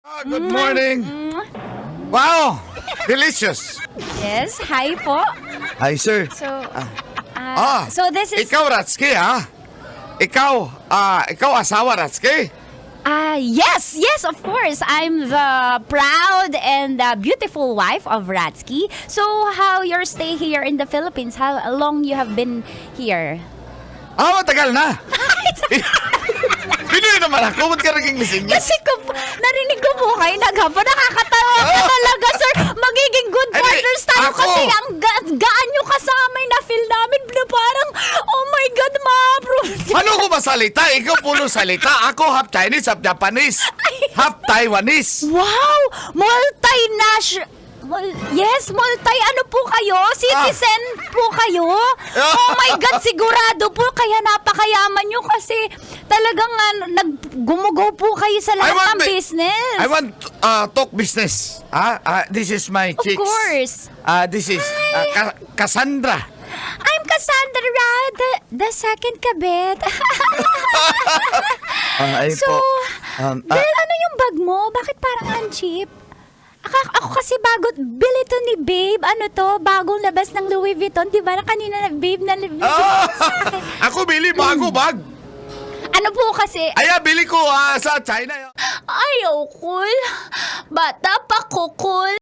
Good morning. Wow, delicious. Yes, hi po. Hi, sir. So this is Ikaw, Ratski, ha? Ikaw asawa, Ratski? yes, of course. I'm the proud and beautiful wife of Ratsky. So how your stay here in the Philippines? How long you have been here? Matagal na. Pinoy naman ako. Ba't ka naging lasing? Kasi narinig ko po kayo naghapon. Nakakatawa ka talaga, sir. Magiging good Ay, partners tayo ako. kasi ang gaan nyo kasama na feel namin na parang, oh my God, ma-approve. Ano ko masalita? Ikaw pulo salita. Ako half Chinese, half Japanese. Half Taiwanese. Wow! Multinational. Yes, ano po kayo? Citizen po kayo? Oh my God, sigurado po. Kaya napakayaman nyo kasi talagang naggumugo po kayo sa lahat ng business. I want talk business. This is my Of chicks. course. This is Cassandra. I'm Cassandra, the second kabit. Ayun So, po. girl, ano yung bag mo? Bakit parang ang cheap? Ako kasi bago, bili to ni Babe. Ano to? Bagong labas ng Louis Vuitton. Di ba? Kanina na Babe na Louis Vuitton sa akin. Ako bili bago bag. Ano po kasi? Bili ko sa China. Ayaw, cool. Bata pa ko, cool.